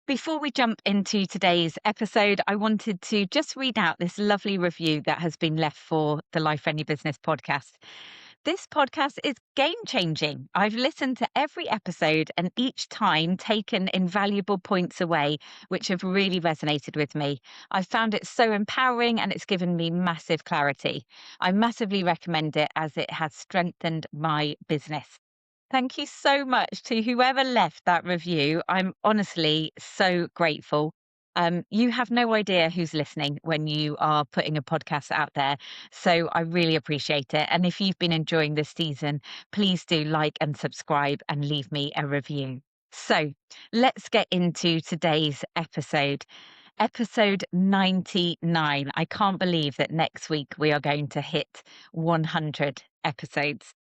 Before we jump into today's episode, I wanted to just read out this lovely review that has been left for the Life Friendly Business podcast. This podcast is game changing. I've listened to every episode and each time taken invaluable points away, which have really resonated with me. I've found it so empowering and it's given me massive clarity. I massively recommend it as it has strengthened my business. Thank you so much to whoever left that review. I'm honestly so grateful. You have no idea who's listening when you are putting a podcast out there. So I really appreciate it. And if you've been enjoying this season, please do like and subscribe and leave me a review. So let's get into today's episode. Episode 99. I can't believe that next week we are going to hit 100 episodes.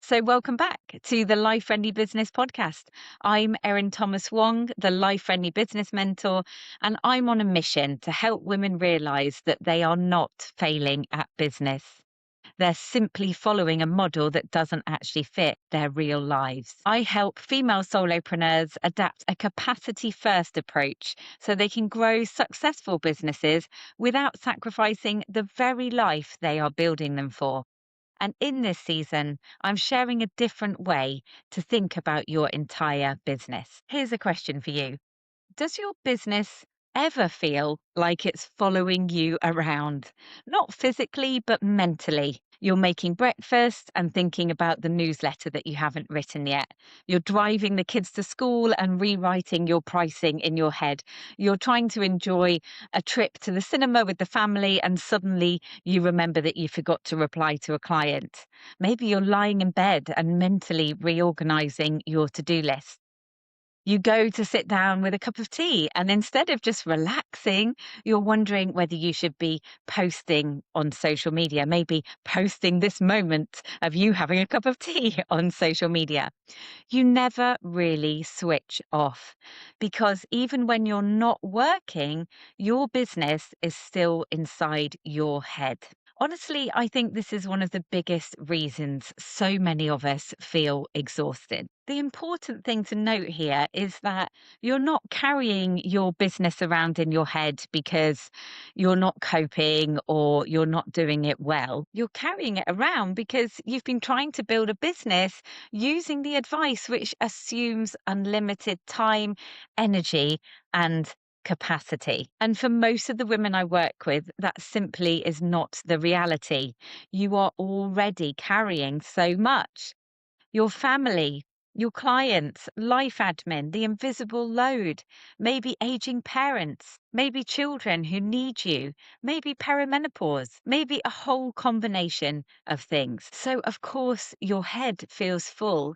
So, welcome back to the Life Friendly Business Podcast. I'm Erin Thomas Wong, the Life Friendly Business Mentor, and I'm on a mission to help women realize that they are not failing at business. They're simply following a model that doesn't actually fit their real lives. I help female solopreneurs adapt a capacity first approach so they can grow successful businesses without sacrificing the very life they are building them for. And in this season, I'm sharing a different way to think about your entire business. Here's a question for you. Does your business ever feel like it's following you around? Not physically, but mentally. You're making breakfast and thinking about the newsletter that you haven't written yet. You're driving the kids to school and rewriting your pricing in your head. You're trying to enjoy a trip to the cinema with the family, and suddenly you remember that you forgot to reply to a client. Maybe you're lying in bed and mentally reorganizing your to do list. You go to sit down with a cup of tea, and instead of just relaxing, you're wondering whether you should be posting on social media, maybe posting this moment of you having a cup of tea on social media. You never really switch off because even when you're not working, your business is still inside your head. Honestly, I think this is one of the biggest reasons so many of us feel exhausted. The important thing to note here is that you're not carrying your business around in your head because you're not coping or you're not doing it well. You're carrying it around because you've been trying to build a business using the advice which assumes unlimited time, energy, and capacity. And for most of the women I work with, that simply is not the reality. You are already carrying so much. Your family, your clients, life admin, the invisible load, maybe aging parents, maybe children who need you, maybe perimenopause, maybe a whole combination of things. So, of course, your head feels full.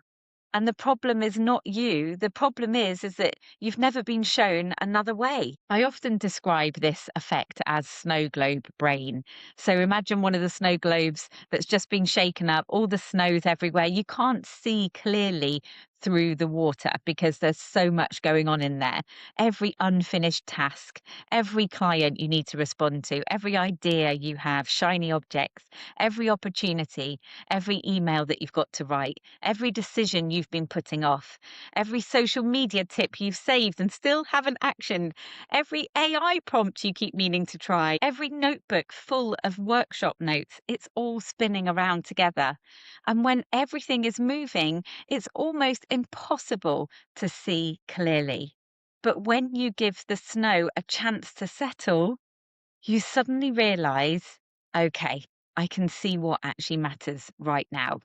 And the problem is not you. The problem is that you've never been shown another way. I often describe this effect as snow globe brain. So imagine one of the snow globes that's just been shaken up, all the snow's everywhere. You can't see clearly through the water because there's so much going on in there. Every unfinished task, every client you need to respond to, every idea you have, shiny objects, every opportunity, every email that you've got to write, every decision you've been putting off, every social media tip you've saved and still haven't actioned, every AI prompt you keep meaning to try, every notebook full of workshop notes, it's all spinning around together. And when everything is moving, it's almost impossible to see clearly. But when you give the snow a chance to settle, you suddenly realize, okay, I can see what actually matters right now.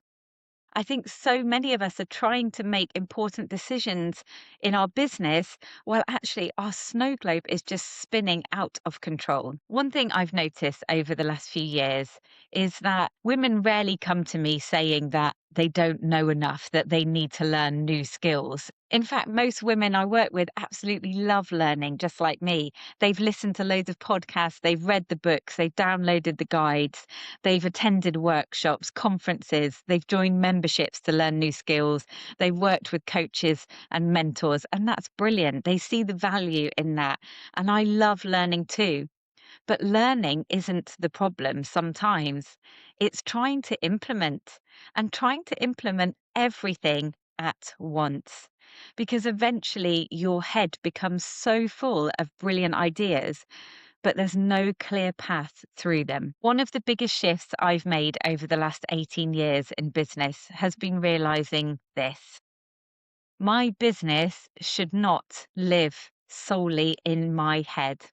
I think so many of us are trying to make important decisions in our business while actually our snow globe is just spinning out of control. One thing I've noticed over the last few years is that women rarely come to me saying that they don't know enough, that they need to learn new skills. In fact, most women I work with absolutely love learning, just like me. They've listened to loads of podcasts, they've read the books, they've downloaded the guides, they've attended workshops, conferences, they've joined memberships to learn new skills, they've worked with coaches and mentors, and that's brilliant. They see the value in that. And I love learning too. But learning isn't the problem sometimes. It's trying to implement and trying to implement everything at once. Because eventually your head becomes so full of brilliant ideas, but there's no clear path through them. One of the biggest shifts I've made over the last 18 years in business has been realizing this. My business should not live solely in my head.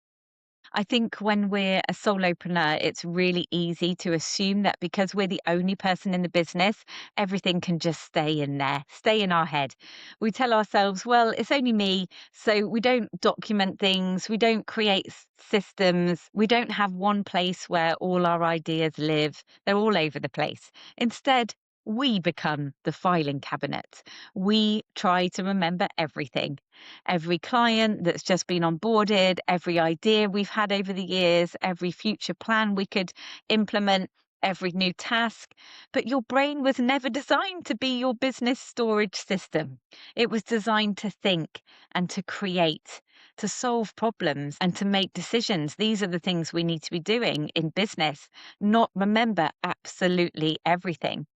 I think when we're a solopreneur, it's really easy to assume that because we're the only person in the business, everything can just stay in there, stay in our head. We tell ourselves, well, it's only me. So we don't document things, we don't create systems, we don't have one place where all our ideas live. They're all over the place. Instead, we become the filing cabinet. We try to remember everything. Every client that's just been onboarded, every idea we've had over the years, every future plan we could implement, every new task. But your brain was never designed to be your business storage system. It was designed to think and to create, to solve problems and to make decisions. These are the things we need to be doing in business, not remember absolutely everything.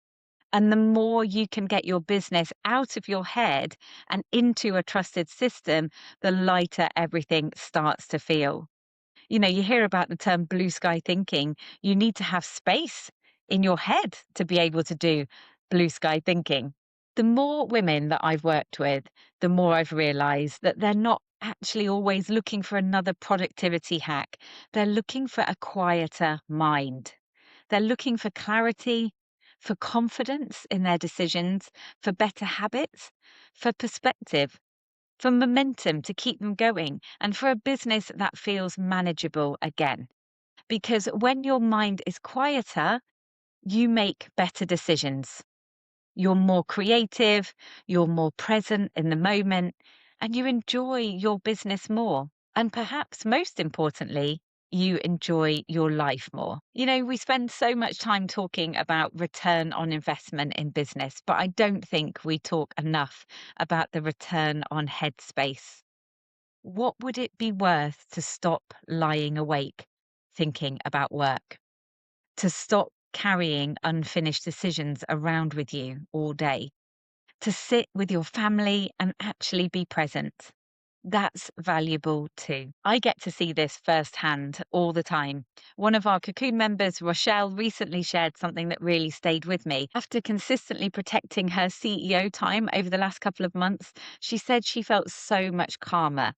And the more you can get your business out of your head and into a trusted system, the lighter everything starts to feel. You hear about the term blue sky thinking. You need to have space in your head to be able to do blue sky thinking. The more women that I've worked with, the more I've realized that they're not actually always looking for another productivity hack. They're looking for a quieter mind. They're looking for clarity, for confidence in their decisions, for better habits, for perspective, for momentum to keep them going, and for a business that feels manageable again. Because when your mind is quieter, you make better decisions. You're more creative, you're more present in the moment, and you enjoy your business more. And perhaps most importantly, you enjoy your life more. We spend so much time talking about return on investment in business, but I don't think we talk enough about the return on headspace. What would it be worth to stop lying awake thinking about work? To stop carrying unfinished decisions around with you all day, to sit with your family and actually be present. That's valuable too. I get to see this firsthand all the time. One of our Cocoon members, Rochelle, recently shared something that really stayed with me. After consistently protecting her CEO time over the last couple of months, she said she felt so much calmer.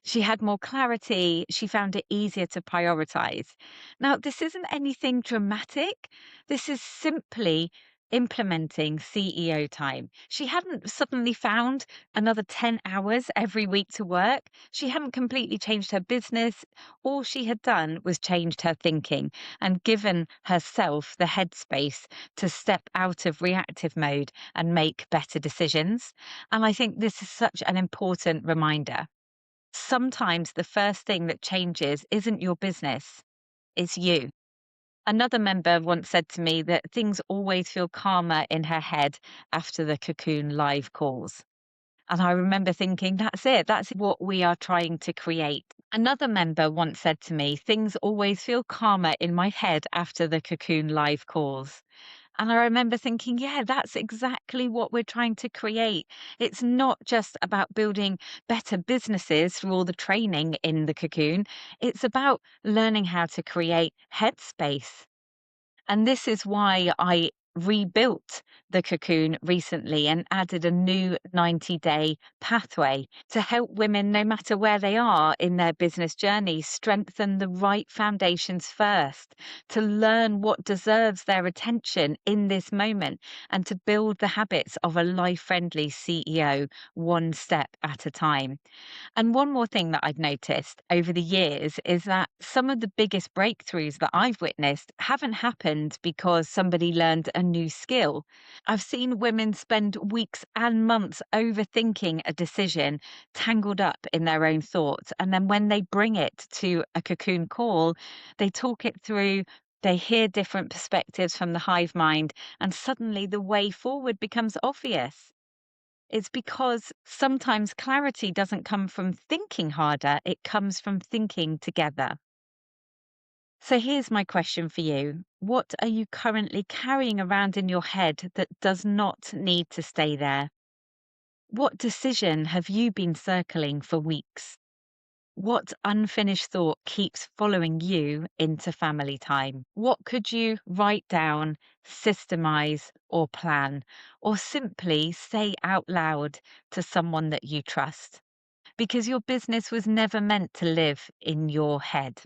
She had more clarity. She found it easier to prioritize. Now, this isn't anything dramatic. This is simply implementing CEO time. She hadn't suddenly found another 10 hours every week to work. She hadn't completely changed her business. All she had done was changed her thinking and given herself the headspace to step out of reactive mode and make better decisions. And I think this is such an important reminder. Sometimes the first thing that changes isn't your business, it's you. Another member once said to me that things always feel calmer in her head after the Cocoon live calls. And I remember thinking, that's it, that's what we are trying to create. Another member once said to me, things always feel calmer in my head after the Cocoon live calls. And I remember thinking, yeah, that's exactly what we're trying to create. It's not just about building better businesses through all the training in the Cocoon. It's about learning how to create headspace. And this is why I rebuilt the Cocoon recently and added a new 90-day pathway to help women, no matter where they are in their business journey, strengthen the right foundations first, to learn what deserves their attention in this moment, and to build the habits of a life-friendly CEO one step at a time. And one more thing that I've noticed over the years is that some of the biggest breakthroughs that I've witnessed haven't happened because somebody learned a new skill. I've seen women spend weeks and months overthinking a decision, tangled up in their own thoughts. And then when they bring it to a Cocoon call, they talk it through. They hear different perspectives from the hive mind, and suddenly the way forward becomes obvious. It's because sometimes clarity doesn't come from thinking harder, it comes from thinking together. So here's my question for you. What are you currently carrying around in your head that does not need to stay there? What decision have you been circling for weeks? What unfinished thought keeps following you into family time? What could you write down, systemize, or plan, or simply say out loud to someone that you trust? Because your business was never meant to live in your head.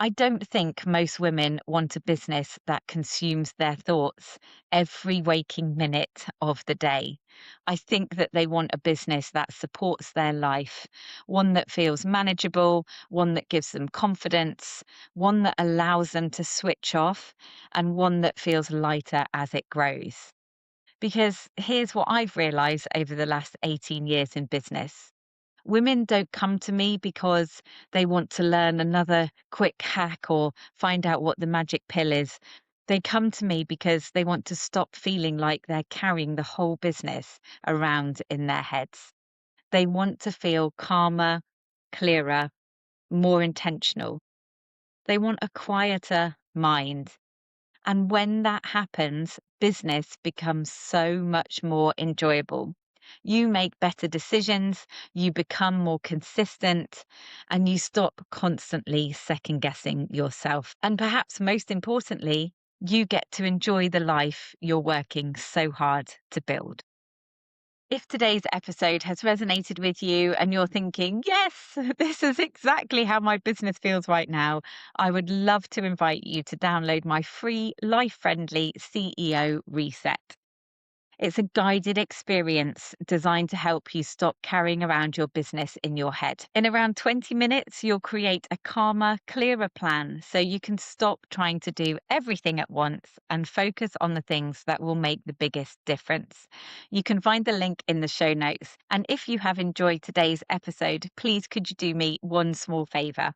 I don't think most women want a business that consumes their thoughts every waking minute of the day. I think that they want a business that supports their life, one that feels manageable, one that gives them confidence, one that allows them to switch off, and one that feels lighter as it grows. Because here's what I've realized over the last 18 years in business. Women don't come to me because they want to learn another quick hack or find out what the magic pill is. They come to me because they want to stop feeling like they're carrying the whole business around in their heads. They want to feel calmer, clearer, more intentional. They want a quieter mind. And when that happens, business becomes so much more enjoyable. You make better decisions, you become more consistent, and you stop constantly second guessing yourself. And perhaps most importantly, you get to enjoy the life you're working so hard to build. If today's episode has resonated with you and you're thinking, yes, this is exactly how my business feels right now, I would love to invite you to download my free life friendly CEO reset. It's a guided experience designed to help you stop carrying around your business in your head. In around 20 minutes, you'll create a calmer, clearer plan so you can stop trying to do everything at once and focus on the things that will make the biggest difference. You can find the link in the show notes. And if you have enjoyed today's episode, please could you do me one small favor?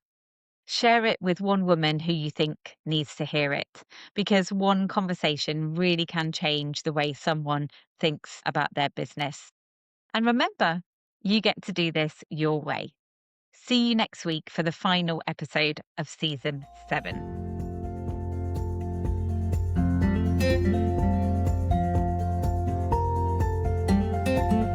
Share it with one woman who you think needs to hear it, because one conversation really can change the way someone thinks about their business. And remember, you get to do this your way. See you next week for the final episode of season 7.